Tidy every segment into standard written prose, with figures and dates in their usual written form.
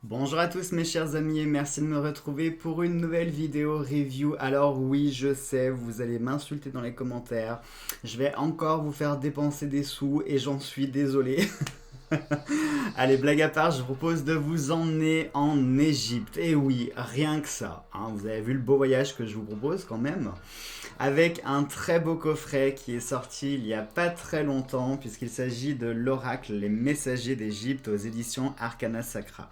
Bonjour à tous mes chers amis et merci de me retrouver pour une nouvelle vidéo review. Alors oui, je sais, vous allez m'insulter dans les commentaires. Je vais encore vous faire dépenser des sous et j'en suis désolé. Allez, blague à part, je vous propose de vous emmener en Égypte. Et oui, rien que ça, hein. Vous avez vu le beau voyage que je vous propose quand même, avec un très beau coffret qui est sorti il y a pas très longtemps, puisqu'il s'agit de l'Oracle, les messagers d'Égypte aux éditions Arcana Sacra.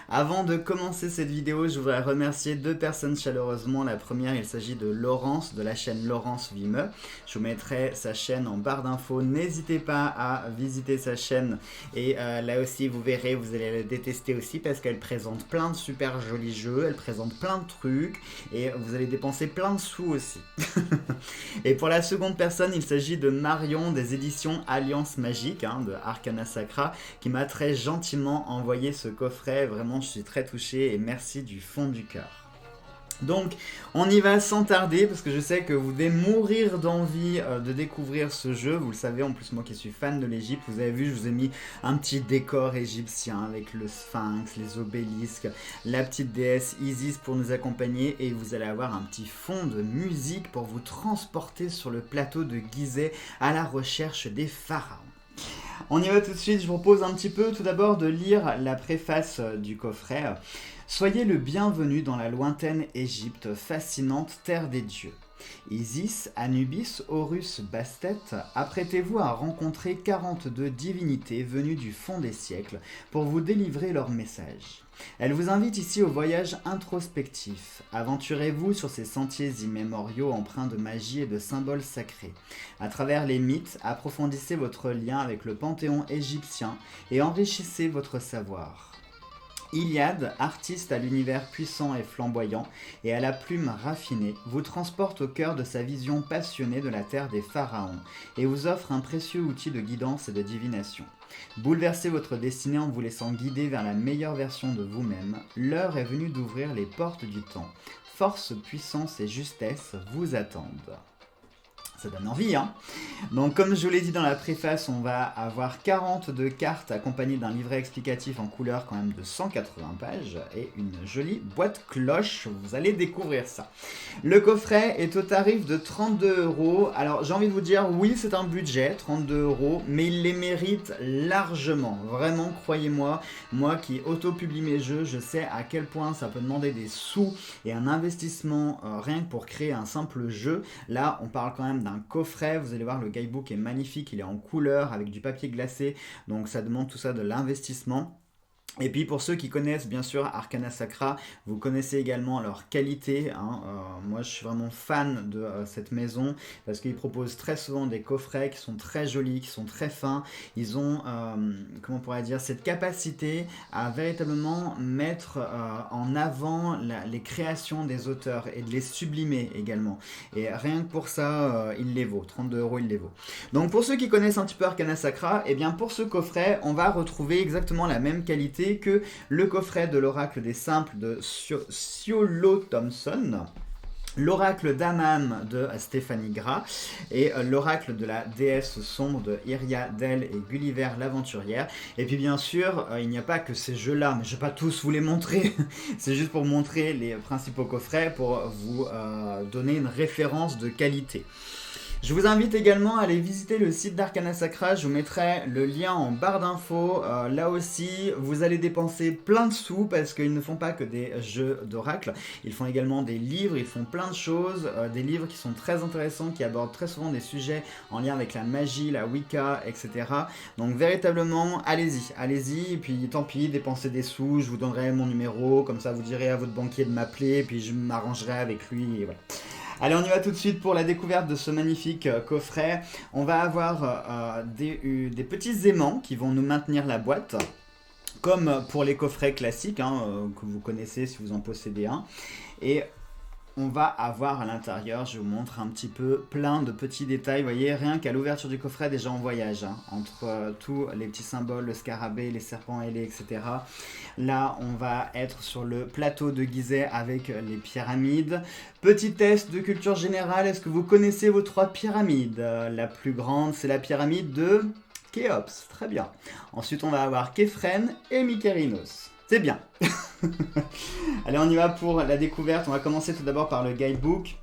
Avant de commencer cette vidéo, je voudrais remercier deux personnes chaleureusement. La première, il s'agit de Laurence, de la chaîne Laurence Vimeux. Je vous mettrai sa chaîne en barre d'infos. N'hésitez pas à visiter sa chaîne. Et là aussi, vous verrez, vous allez la détester aussi parce qu'elle présente plein de super jolis jeux. Elle présente plein de trucs. Et vous allez dépenser plein de sous aussi. Et pour la seconde personne, il s'agit de Marion des éditions Alliance Magique, de Arcana Sacra, qui m'a très gentiment envoyé ce coffret. Vraiment, je suis très touché et merci du fond du cœur. Donc, on y va sans tarder parce que je sais que vous devez mourir d'envie de découvrir ce jeu. Vous le savez, en plus moi qui suis fan de l'Égypte, vous avez vu, je vous ai mis un petit décor égyptien avec le sphinx, les obélisques, la petite déesse Isis pour nous accompagner et vous allez avoir un petit fond de musique pour vous transporter sur le plateau de Gizeh à la recherche des pharaons. On y va tout de suite, je vous propose un petit peu tout d'abord de lire la préface du coffret. Soyez le bienvenu dans la lointaine Égypte, fascinante terre des dieux. Isis, Anubis, Horus, Bastet, apprêtez-vous à rencontrer 42 divinités venues du fond des siècles pour vous délivrer leur message. Elle vous invite ici au voyage introspectif. Aventurez-vous sur ces sentiers immémoriaux empreints de magie et de symboles sacrés. À travers les mythes, approfondissez votre lien avec le panthéon égyptien et enrichissez votre savoir. Iliade, artiste à l'univers puissant et flamboyant et à la plume raffinée, vous transporte au cœur de sa vision passionnée de la terre des pharaons et vous offre un précieux outil de guidance et de divination. Bouleversez votre destinée en vous laissant guider vers la meilleure version de vous-même. L'heure est venue d'ouvrir les portes du temps. Force, puissance et justesse vous attendent. Ça donne envie, hein. Donc comme je vous l'ai dit dans la préface, on va avoir 42 cartes accompagnées d'un livret explicatif en couleur quand même de 180 pages et une jolie boîte cloche, vous allez découvrir ça. Le coffret est au tarif de 32 €. Alors j'ai envie de vous dire, oui c'est un budget, 32 €, mais il les mérite largement. Vraiment, croyez-moi, moi qui auto-publie mes jeux, je sais à quel point ça peut demander des sous et un investissement rien que pour créer un simple jeu. Là, on parle quand même d'un coffret, vous allez voir le guidebook est magnifique, il est en couleur avec du papier glacé, donc ça demande tout ça de l'investissement. Et puis pour ceux qui connaissent bien sûr Arcana Sacra, vous connaissez également leur qualité. Moi je suis vraiment fan de cette maison parce qu'ils proposent très souvent des coffrets qui sont très jolis, qui sont très fins. Ils ont, comment on pourrait dire, cette capacité à véritablement mettre en avant les créations des auteurs et de les sublimer également. Et rien que pour ça, il les vaut. 32 € il les vaut. Donc pour ceux qui connaissent un petit peu Arcana Sacra, et bien pour ce coffret, on va retrouver exactement la même qualité que le coffret de l'oracle des simples de Siolo Thompson, l'oracle d'Amam de Stéphanie Gras et l'oracle de la déesse sombre de Iria Del et Gulliver l'aventurière. Et puis bien sûr, il n'y a pas que ces jeux-là, mais je ne vais pas tous vous les montrer. C'est juste pour montrer les principaux coffrets, pour vous donner une référence de qualité. Je vous invite également à aller visiter le site d'Arcana Sacra, je vous mettrai le lien en barre d'infos. Là aussi, vous allez dépenser plein de sous parce qu'ils ne font pas que des jeux d'oracle, ils font également des livres, ils font plein de choses, des livres qui sont très intéressants, qui abordent très souvent des sujets en lien avec la magie, la Wicca, etc. Donc véritablement, allez-y, et puis tant pis, dépensez des sous, je vous donnerai mon numéro, comme ça vous direz à votre banquier de m'appeler, et puis je m'arrangerai avec lui, et voilà. Allez, on y va tout de suite pour la découverte de ce magnifique coffret. On va avoir des petits aimants qui vont nous maintenir la boîte, comme pour les coffrets classiques que vous connaissez si vous en possédez un. Et on va avoir à l'intérieur, je vous montre un petit peu, plein de petits détails. Vous voyez, rien qu'à l'ouverture du coffret, déjà on voyage, entre tous les petits symboles, le scarabée, les serpents ailés, etc. Là, on va être sur le plateau de Gizeh avec les pyramides. Petit test de culture générale, est-ce que vous connaissez vos 3 pyramides? La plus grande, c'est la pyramide de Khéops, très bien. Ensuite, on va avoir Képhren et Mykérinos. C'est bien. Allez, on y va pour la découverte. On va commencer tout d'abord par le guidebook.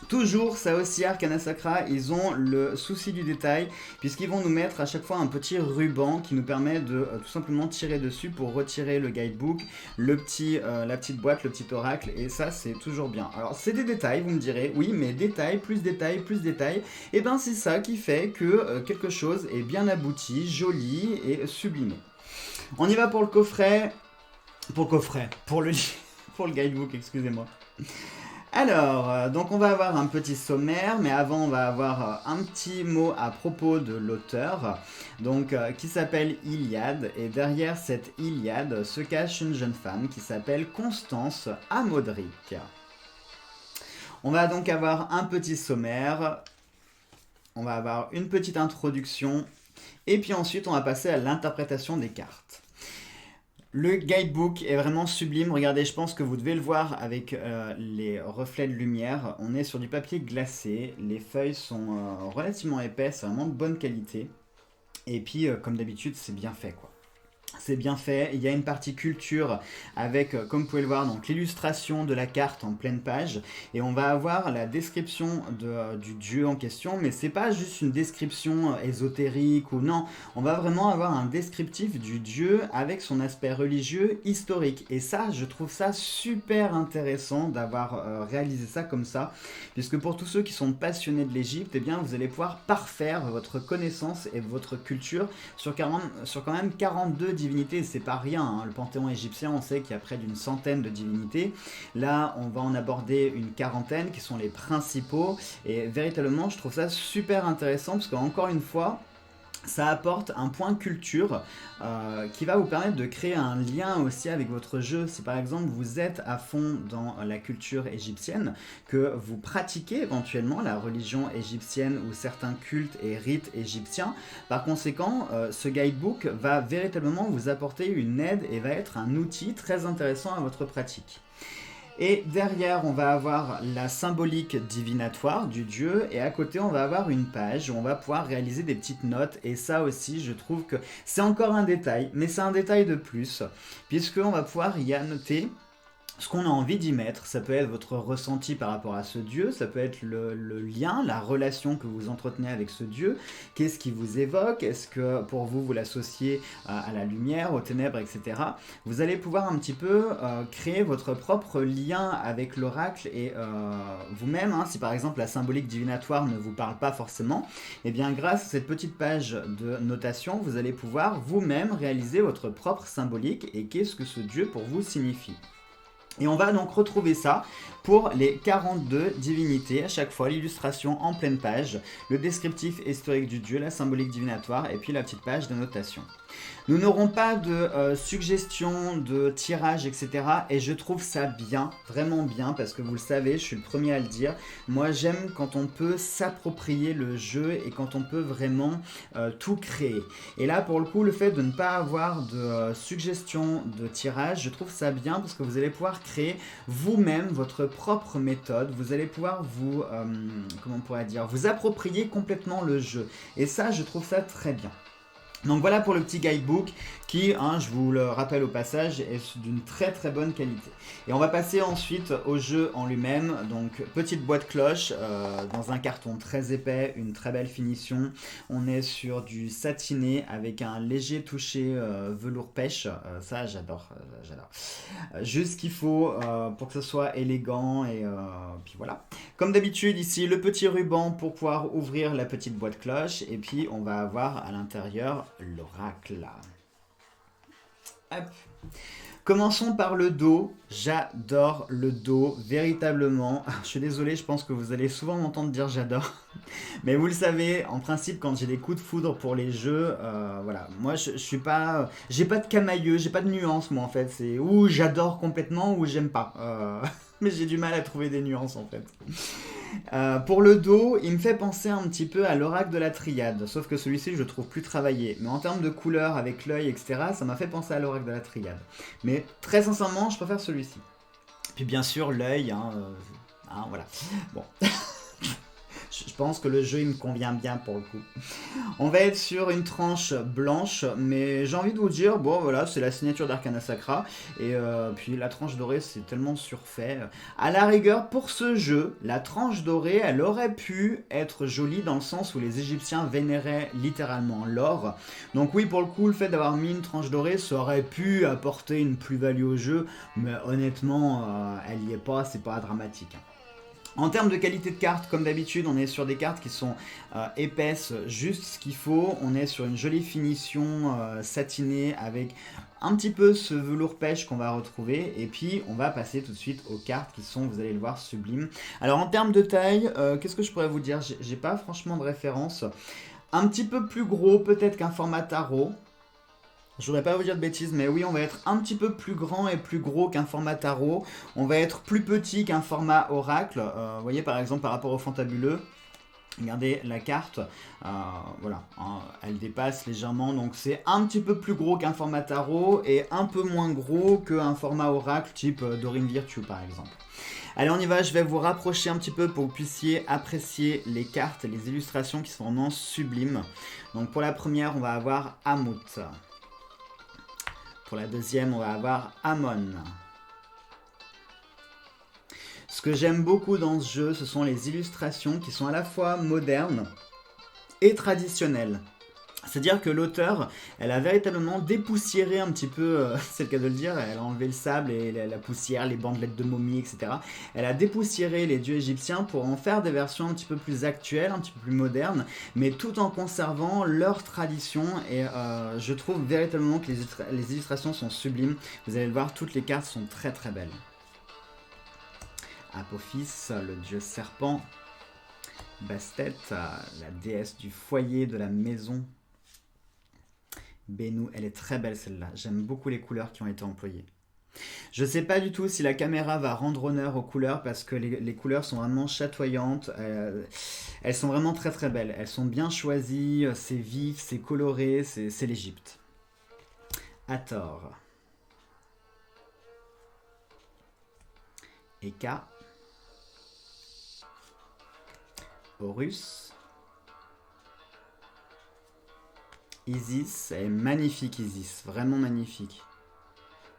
Toujours, ça aussi, Arcana Sacra, ils ont le souci du détail, puisqu'ils vont nous mettre à chaque fois un petit ruban qui nous permet de tout simplement tirer dessus pour retirer le guidebook, la petite boîte, le petit oracle, et ça, c'est toujours bien. Alors, c'est des détails, vous me direz, oui, mais détail, plus détail, plus détail, et ben c'est ça qui fait que quelque chose est bien abouti, joli et sublimé. On y va pour le coffret, pour le guidebook, excusez-moi. Alors, donc on va avoir un petit sommaire, mais avant on va avoir un petit mot à propos de l'auteur, donc qui s'appelle Iliade, et derrière cette Iliade se cache une jeune femme qui s'appelle Constance Amodric. On va donc avoir un petit sommaire, on va avoir une petite introduction, et puis ensuite on va passer à l'interprétation des cartes. Le guidebook est vraiment sublime, regardez, je pense que vous devez le voir avec les reflets de lumière. On est sur du papier glacé, les feuilles sont relativement épaisses, vraiment de bonne qualité. Et puis, comme d'habitude, c'est bien fait, quoi. C'est bien fait, il y a une partie culture avec, comme vous pouvez le voir, donc l'illustration de la carte en pleine page, et on va avoir la description du dieu en question, mais c'est pas juste une description ésotérique ou non, on va vraiment avoir un descriptif du dieu avec son aspect religieux historique, et ça, je trouve ça super intéressant d'avoir réalisé ça comme ça, puisque pour tous ceux qui sont passionnés de l'Égypte, eh bien vous allez pouvoir parfaire votre connaissance et votre culture sur quand même 42 divinités, c'est pas rien, hein. Le panthéon égyptien, on sait qu'il y a près d'une centaine de divinités. Là, on va en aborder une quarantaine qui sont les principaux. Et véritablement, je trouve ça super intéressant parce qu'encore une fois, ça apporte un point culture qui va vous permettre de créer un lien aussi avec votre jeu. Si par exemple vous êtes à fond dans la culture égyptienne, que vous pratiquez éventuellement la religion égyptienne ou certains cultes et rites égyptiens, par conséquent ce guidebook va véritablement vous apporter une aide et va être un outil très intéressant à votre pratique. Et derrière, on va avoir la symbolique divinatoire du dieu, et à côté, on va avoir une page où on va pouvoir réaliser des petites notes, et ça aussi, je trouve que c'est encore un détail, mais c'est un détail de plus, puisqu'on va pouvoir y annoter ce qu'on a envie d'y mettre. Ça peut être votre ressenti par rapport à ce dieu, ça peut être le lien, la relation que vous entretenez avec ce dieu, qu'est-ce qui vous évoque, est-ce que pour vous, vous l'associez à la lumière, aux ténèbres, etc. Vous allez pouvoir un petit peu créer votre propre lien avec l'oracle, et vous-même, hein, si par exemple la symbolique divinatoire ne vous parle pas forcément, et bien grâce à cette petite page de notation, vous allez pouvoir vous-même réaliser votre propre symbolique et qu'est-ce que ce dieu pour vous signifie. Et on va donc retrouver ça pour les 42 divinités, à chaque fois l'illustration en pleine page, le descriptif historique du dieu, la symbolique divinatoire et puis la petite page de notation. Nous n'aurons pas de suggestions, de tirage, etc. Et je trouve ça bien, vraiment bien, parce que vous le savez, je suis le premier à le dire. Moi, j'aime quand on peut s'approprier le jeu et quand on peut vraiment tout créer. Et là, pour le coup, le fait de ne pas avoir de suggestions, de tirage, je trouve ça bien parce que vous allez pouvoir créer vous-même votre propre méthode. Vous allez pouvoir vous, comment on pourrait dire, vous approprier complètement le jeu. Et ça, je trouve ça très bien. Donc voilà pour le petit guidebook qui, hein, je vous le rappelle au passage, est d'une très très bonne qualité. Et on va passer ensuite au jeu en lui-même. Donc petite boîte cloche dans un carton très épais, une très belle finition. On est sur du satiné avec un léger toucher velours pêche. Ça j'adore, j'adore. Juste ce qu'il faut pour que ce soit élégant et puis voilà. Comme d'habitude ici le petit ruban pour pouvoir ouvrir la petite boîte cloche et puis on va avoir à l'intérieur l'oracle. Hop. Commençons par le dos. J'adore le dos, véritablement. Je suis désolé, je pense que vous allez souvent m'entendre dire j'adore. Mais vous le savez, en principe, quand j'ai des coups de foudre pour les jeux, voilà. Moi, je suis pas... j'ai pas de camailleux, j'ai pas de nuances, moi, en fait. C'est ou j'adore complètement ou j'aime pas. Mais j'ai du mal à trouver des nuances, en fait. Pour le dos, il me fait penser un petit peu à l'oracle de la Triade, sauf que celui-ci je le trouve plus travaillé. Mais en termes de couleur avec l'œil, etc., ça m'a fait penser à l'oracle de la Triade. Mais très sincèrement, je préfère celui-ci. Puis bien sûr, l'œil, voilà. Bon. Je pense que le jeu il me convient bien pour le coup. On va être sur une tranche blanche, mais j'ai envie de vous dire, bon voilà, c'est la signature d'Arcana Sacra, et puis la tranche dorée c'est tellement surfait. À la rigueur, pour ce jeu, la tranche dorée, elle aurait pu être jolie dans le sens où les Égyptiens vénéraient littéralement l'or. Donc oui, pour le coup, le fait d'avoir mis une tranche dorée, ça aurait pu apporter une plus-value au jeu, mais honnêtement, elle y est pas, c'est pas dramatique. En termes de qualité de carte, comme d'habitude, on est sur des cartes qui sont épaisses, juste ce qu'il faut. On est sur une jolie finition satinée avec un petit peu ce velours pêche qu'on va retrouver. Et puis, on va passer tout de suite aux cartes qui sont, vous allez le voir, sublimes. Alors, en termes de taille, qu'est-ce que je pourrais vous dire? J'ai pas franchement de référence. Un petit peu plus gros peut-être qu'un format tarot. Je voudrais pas vous dire de bêtises, mais oui, on va être un petit peu plus grand et plus gros qu'un format tarot. On va être plus petit qu'un format oracle. Vous voyez, par exemple, par rapport au fantabuleux, regardez la carte, voilà, hein, elle dépasse légèrement, donc c'est un petit peu plus gros qu'un format tarot et un peu moins gros qu'un format oracle type Dorine Virtue, par exemple. Allez, on y va, je vais vous rapprocher un petit peu pour que vous puissiez apprécier les cartes et les illustrations qui sont vraiment sublimes. Donc pour la première, on va avoir Amut. Pour la deuxième, on va avoir Amon. Ce que j'aime beaucoup dans ce jeu, ce sont les illustrations qui sont à la fois modernes et traditionnelles. C'est-à-dire que l'auteur, elle a véritablement dépoussiéré un petit peu, c'est le cas de le dire, elle a enlevé le sable et la poussière, les bandelettes de momies, etc. Elle a dépoussiéré les dieux égyptiens pour en faire des versions un petit peu plus actuelles, un petit peu plus modernes, mais tout en conservant leur tradition. Et je trouve véritablement que les illustrations sont sublimes. Vous allez le voir, toutes les cartes sont très très belles. Apophis, le dieu serpent. Bastet, la déesse du foyer, de la maison. Benou, elle est très belle celle-là. J'aime beaucoup les couleurs qui ont été employées. Je ne sais pas du tout si la caméra va rendre honneur aux couleurs parce que les couleurs sont vraiment chatoyantes. Elles sont vraiment très très belles. Elles sont bien choisies, c'est vif, c'est coloré, c'est l'Égypte. Hathor. Eka. Horus. Isis, elle est magnifique Isis, vraiment magnifique.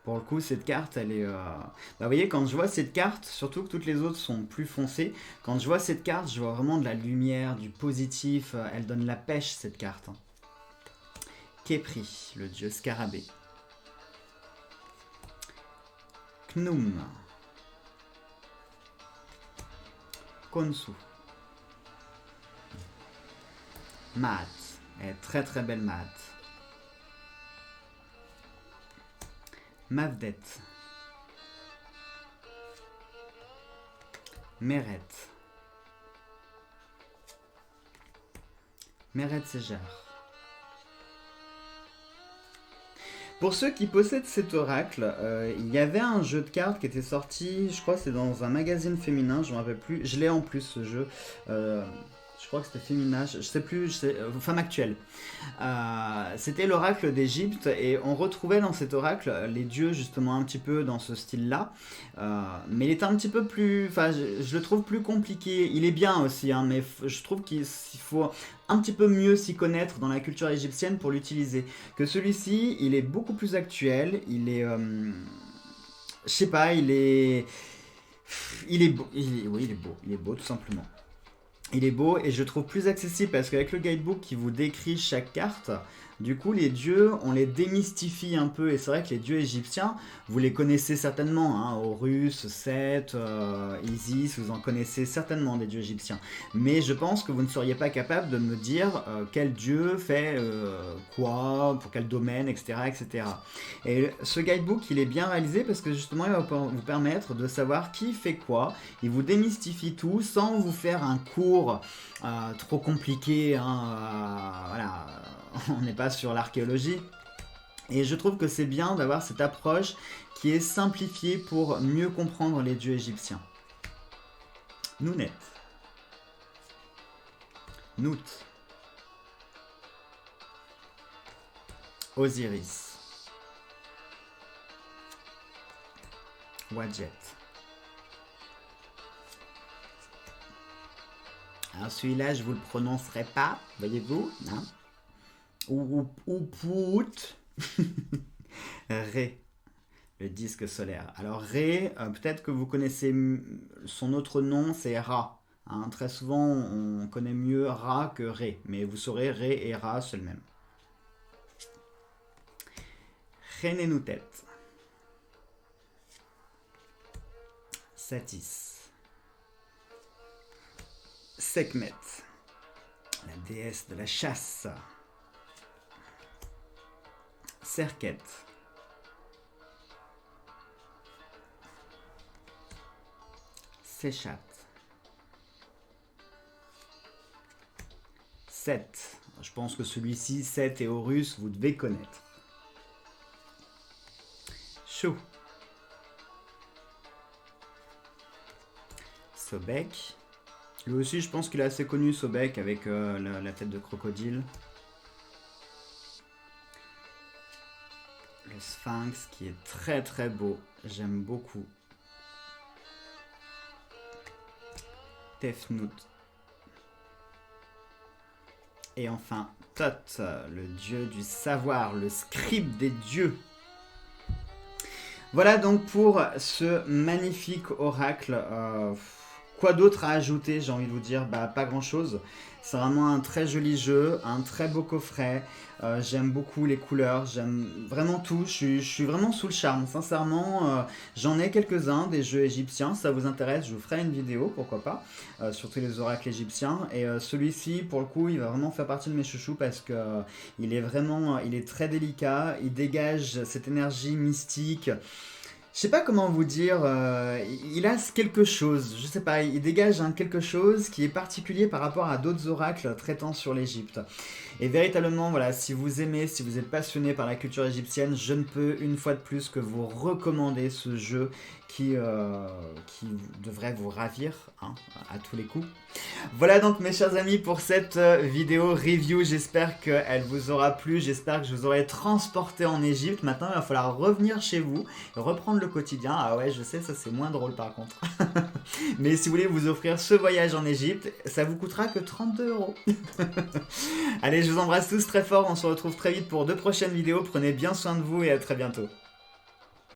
Pour le coup, cette carte, elle est... Bah, vous voyez, quand je vois cette carte, surtout que toutes les autres sont plus foncées, quand je vois cette carte, je vois vraiment de la lumière, du positif, elle donne la pêche, cette carte. Khepri, le dieu scarabée. Khnum. Khonsu. Maat. Elle est très très belle Maat. Mavdet. Meret. Meret Sejar. Pour ceux qui possèdent cet oracle, il y avait un jeu de cartes qui était sorti, je crois que c'est dans un magazine féminin, je ne me rappelle plus. Je l'ai en plus ce jeu. Je crois que c'était Fémina, je sais plus, Femme Actuelle. C'était l'oracle d'Égypte et on retrouvait dans cet oracle les dieux justement un petit peu dans ce style-là. Mais il est un petit peu plus, enfin je le trouve plus compliqué. Il est bien aussi, hein, mais je trouve qu'il faut un petit peu mieux s'y connaître dans la culture égyptienne pour l'utiliser. Que celui-ci, il est beaucoup plus actuel. Il est, je sais pas, il est beau. Oui, il est beau tout simplement. Il est beau et je le trouve plus accessible parce qu'avec le guidebook qui vous décrit chaque carte, du coup les dieux, on les démystifie un peu et c'est vrai que les dieux égyptiens, vous les connaissez certainement, hein, Horus, Seth, Isis, vous en connaissez certainement des dieux égyptiens. Mais je pense que vous ne seriez pas capable de me dire quel dieu fait quoi, pour quel domaine, etc., etc. Et ce guidebook, il est bien réalisé parce que justement il va vous permettre de savoir qui fait quoi. Il vous démystifie tout sans vous faire un cours trop compliqué, hein, voilà, on n'est pas sur l'archéologie. Et je trouve que c'est bien d'avoir cette approche qui est simplifiée pour mieux comprendre les dieux égyptiens. Nounet. Nout. Osiris. Wadjet. Alors celui-là, je vous le prononcerai pas, voyez-vous, hein? Ou pout. Ré, le disque solaire. Alors Ré, peut-être que vous connaissez son autre nom, c'est Ra. Hein, très souvent, on connaît mieux Ra que Ré, mais vous saurez Ré et Ra, c'est le même. Renénoutet. Satis. Sekhmet, la déesse de la chasse. Serket. Séchat. Set. Je pense que celui-ci, Set et Horus, vous devez connaître. Chou. Sobek. Lui aussi, je pense qu'il est assez connu, Sobek, avec la tête de crocodile. Le Sphinx, qui est très très beau. J'aime beaucoup. Tefnut. Et enfin, Thoth, le dieu du savoir, le scribe des dieux. Voilà donc pour ce magnifique oracle. Quoi d'autre à ajouter, j'ai envie de vous dire, pas grand chose. C'est vraiment un très joli jeu, un très beau coffret. J'aime beaucoup les couleurs, j'aime vraiment tout. Je suis vraiment sous le charme, sincèrement. J'en ai quelques-uns des jeux égyptiens. Si ça vous intéresse, je vous ferai une vidéo, pourquoi pas, sur tous les oracles égyptiens. Et celui-ci, pour le coup, il va vraiment faire partie de mes chouchous parce que il est très délicat. Il dégage cette énergie mystique. Je sais pas comment vous dire, il a quelque chose, je sais pas, il dégage quelque chose qui est particulier par rapport à d'autres oracles traitant sur l'Égypte. Et véritablement, voilà, si vous aimez, si vous êtes passionné par la culture égyptienne, je ne peux une fois de plus que vous recommander ce jeu qui devrait vous ravir, hein, à tous les coups. Voilà donc mes chers amis pour cette vidéo review, j'espère qu'elle vous aura plu, j'espère que je vous aurai transporté en Égypte. Maintenant il va falloir revenir chez vous, reprendre le quotidien. Ah ouais, je sais, ça c'est moins drôle par contre. Mais si vous voulez vous offrir ce voyage en Égypte, ça vous coûtera que 32 €. Allez, je vous embrasse tous très fort, on se retrouve très vite pour de prochaines vidéos, prenez bien soin de vous et à très bientôt.